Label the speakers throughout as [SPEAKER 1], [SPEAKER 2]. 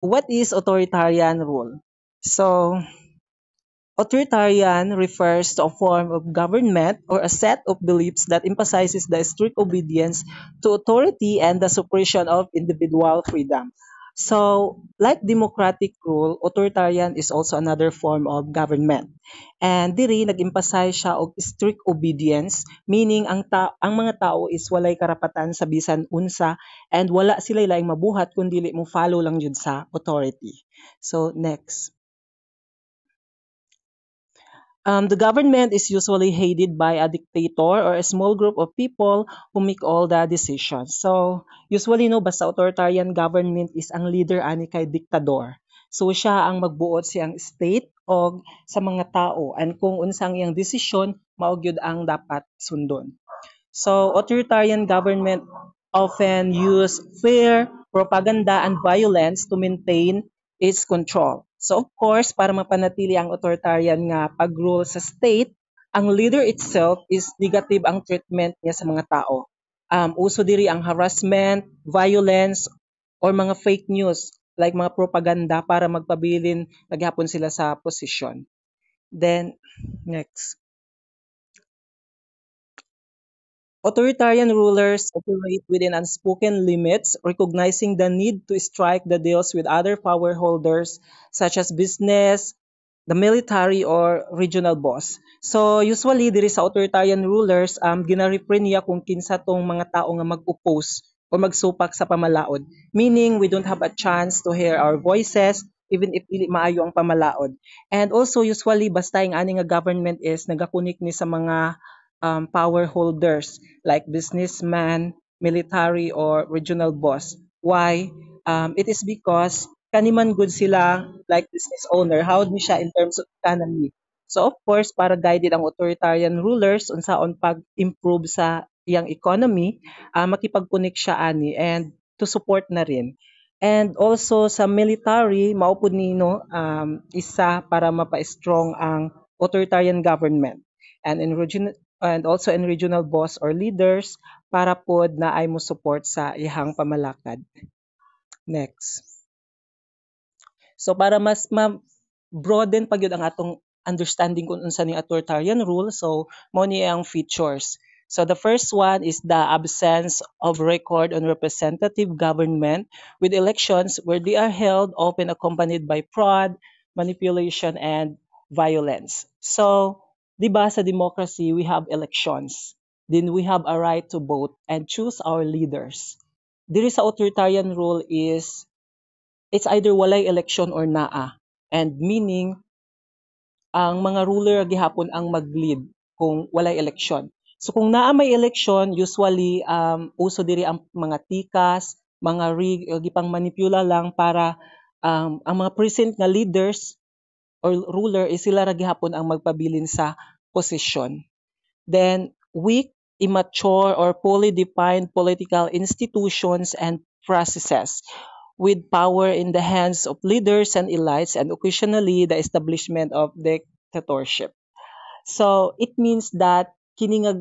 [SPEAKER 1] What is authoritarian rule? So, authoritarian refers to a form of government or a set of beliefs that emphasizes the strict obedience to authority and the suppression of individual freedom. So, like democratic rule, authoritarian is also another form of government. And diri nag-emphasize siya og strict obedience, meaning ang mga tao is walay karapatan sa bisan unsa and wala sila laing mabuhat kun dili mo follow lang jud sa authority. So, next. The government is usually headed by a dictator or a small group of people who make all the decisions. So, usually no, basta authoritarian government is ang leader ani kay diktador. So, siya ang magbuot siyang state o sa mga tao and kung unsang iyang desisyon, mao gyud ang dapat sundon. So, authoritarian government often use fear, propaganda, and violence to maintain its control. So, of course, para mapanatili ang authoritarian nga pag-rule sa state, ang leader itself is negative ang treatment niya sa mga tao. Uso diri ang harassment, violence, or mga fake news like mga propaganda para magpabilin naghapon sila sa posisyon. Then, next. Authoritarian rulers operate within unspoken limits, recognizing the need to strike the deals with other power holders such as business, the military, or regional boss. So usually diri sa authoritarian rulers, ginarepre niya kung kinsa tong mga tao nga mag-oppose o magsupak sa pamalaod. Meaning we don't have a chance to hear our voices even if dili maayo ang pamalaod. And also usually basta ang ani nga government is nagakunik ni sa mga power holders like businessman, military, or regional boss. Why? It is because kaniman good sila like business owner, how ni siya in terms of economy. So of course, para guided ang authoritarian rulers unsaon pag-improve sa iyang economy, makipag-connect siya ani and to support na rin. And also sa military, maupod ni no, isa para mapa-strong ang authoritarian government. And and also in regional boss or leaders para pod na ay mo support sa ihang pamalakad. Next. So para mas broaden pa gyud ang atong understanding kung unsa ni authoritarian rule, so mao ni ang features. So the first one is the absence of record on representative government with elections where they are held often accompanied by fraud, manipulation, and violence. So, di ba sa democracy, we have elections. Then we have a right to vote and choose our leaders. Diri sa authoritarian rule is it's either walay election or naa. And meaning, ang mga ruler gihapon ang mag-lead kung walay election. So kung naa may election, usually uso diri ang mga tikas, mga rig, o gipang manipula lang para ang mga present nga leaders or ruler is sila ra gihapon ang magpabilin sa posisyon. Then weak, immature, or poorly defined political institutions and processes with power in the hands of leaders and elites and occasionally the establishment of dictatorship. So it means that kini nga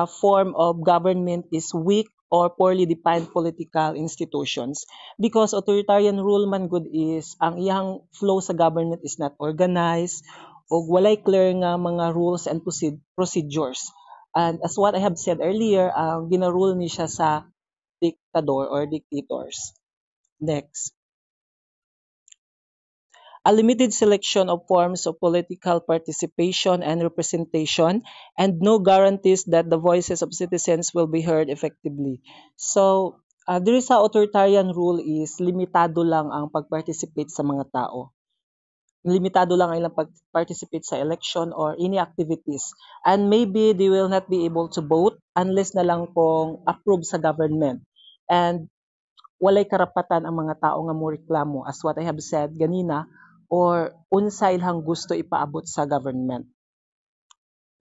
[SPEAKER 1] form of government is weak or poorly defined political institutions because authoritarian rule man good is ang iyang flow sa government is not organized o walay clear nga mga rules and procedures. And as what I have said earlier, ginarule ni siya sa dictator or dictators. Next. A limited selection of forms of political participation and representation, and no guarantees that the voices of citizens will be heard effectively. So, diri sa authoritarian rule is limitado lang ang pag-participate sa mga tao. Limitado lang ang ilang pag-participate sa election or any activities. And maybe they will not be able to vote unless na lang kung approve sa government. And walay karapatan ang mga tao nga mo reklamo as what I have said ganina or unsa ilhang gusto ipaabot sa government.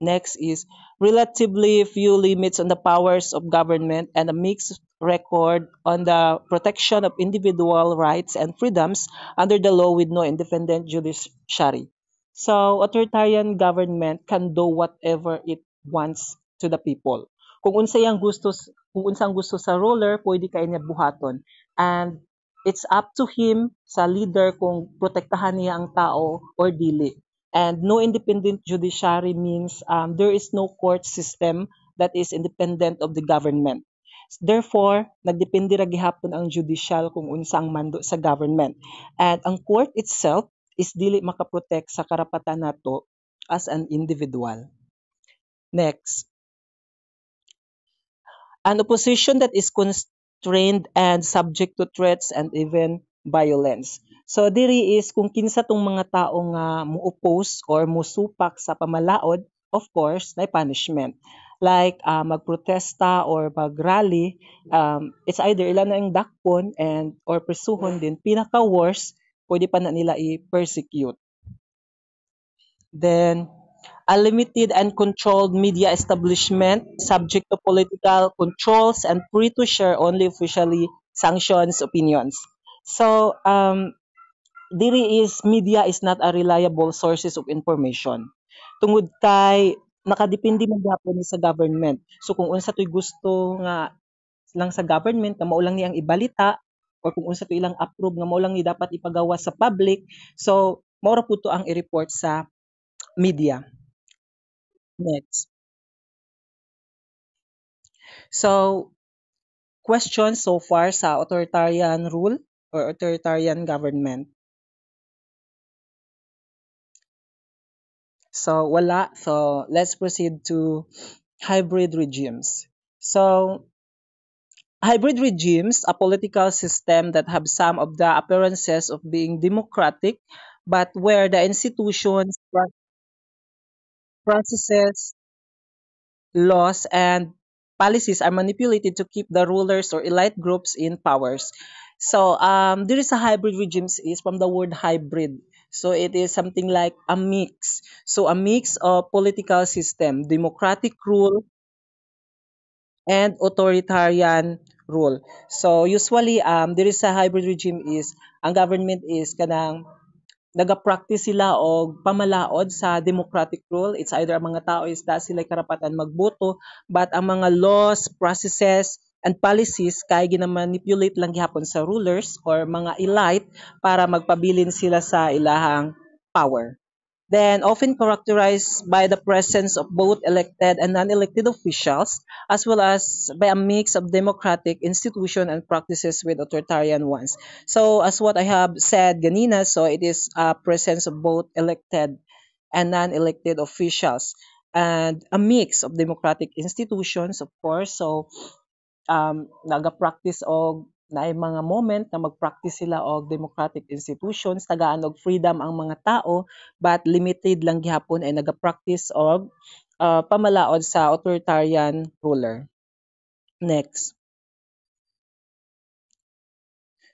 [SPEAKER 1] Next is relatively few limits on the powers of government and a mixed record on the protection of individual rights and freedoms under the law with no independent judiciary. So, authoritarian government can do whatever it wants to the people. Kung unsa ang gusto sa ruler, pwede kay niya buhaton. And it's up to him sa leader kung protektahan niya ang tao or dili. And no independent judiciary means there is no court system that is independent of the government. Therefore, nagdepende ra gihapon ang judicial kung unsa ang mando sa government. And ang court itself is dili makaprotect sa karapatan nato as an individual. Next, an opposition that is constrained and subject to threats and even violence. So diri is kung kinsa tong mga tao nga mo-oppose or musupak sa pamalaod, of course, na punishment. Like magprotesta or mag-rally, it's either ilan na yung dakpon and or presuhon din. Pinaka-worst, pwede pa na nila i-persecute. Then, a limited and controlled media establishment subject to political controls and free to share only officially sanctions opinions. So, diri is media is not a reliable sources of information. Tungod kay nakadepende man gyapon ni sa government. So kung unsa to'y gusto nga lang sa government nga mao lang niyang ibalita or kung unsa to ilang approve nga mao lang ni dapat ipagawas sa public. So mao ra pud to ang i-report sa media. Next. So, questions so far sa authoritarian rule or authoritarian government. So, wala. So, let's proceed to hybrid regimes. So, hybrid regimes, a political system that have some of the appearances of being democratic, but where the institutions, processes, laws, and policies are manipulated to keep the rulers or elite groups in powers. So there is a hybrid regimes is from the word hybrid. So it is something like a mix. So a mix of political system, democratic rule, and authoritarian rule. So usually there is a hybrid regime is ang government is kanang naga-practice sila og pamalaod sa democratic rule. It's either ang mga tao is da sila karapatan magboto, but ang mga laws, processes, and policies kay ginamanipulate lang gihapon sa rulers or mga elite para magpabilin sila sa ilahang power. Then often characterized by the presence of both elected and non-elected officials, as well as by a mix of democratic institution and practices with authoritarian ones. So as what I have said ganina, so it is a presence of both elected and non-elected officials and a mix of democratic institutions, of course. So naga-practice og naay mga moment na mag-practice sila og democratic institutions, tagaan og freedom ang mga tao, but limited lang gihapon ay naga-practice og pamalaod sa authoritarian ruler. Next.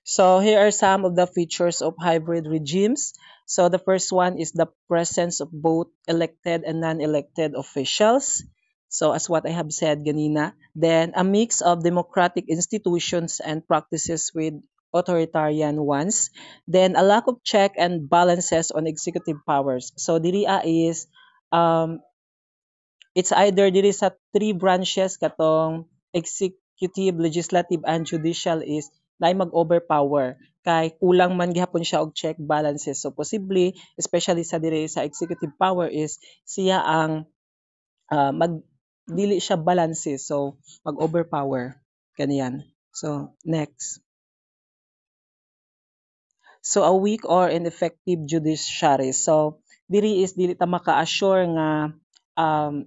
[SPEAKER 1] So here are some of the features of hybrid regimes. So the first one is the presence of both elected and non-elected officials. So as what I have said ganina, then a mix of democratic institutions and practices with authoritarian ones. Then a lack of check and balances on executive powers. So diri is um, it's either diri sa three branches katong executive, legislative, and judicial is naay mag-overpower kay kulang man gihapon siya og check balances. So possibly, especially sa diri sa executive power is siya ang mag dili siya balances. So mag-overpower kaniyan. So next. So a weak or ineffective judiciary. So diri is dili ta maka-assure nga um,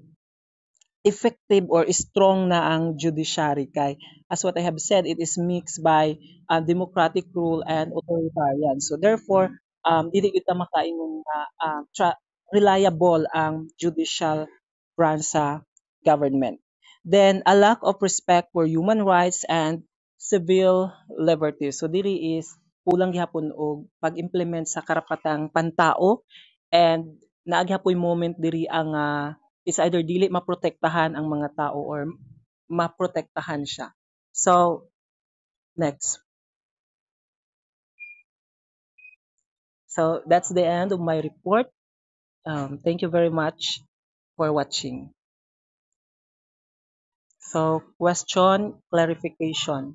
[SPEAKER 1] effective or strong na ang judiciary kay as what I have said it is mixed by democratic rule and authoritarian, so therefore dili gyud ta makaingon nga reliable ang judicial branch sa government. Then a lack of respect for human rights and civil liberties, so dili is kulang gihapon og pag-implement sa karapatang pantao and naagyapoy moment diri ang is either dili maprotektahan ang mga tao or maprotektahan siya. So, next. So, that's the end of my report. Thank you very much for watching. So, question, clarification.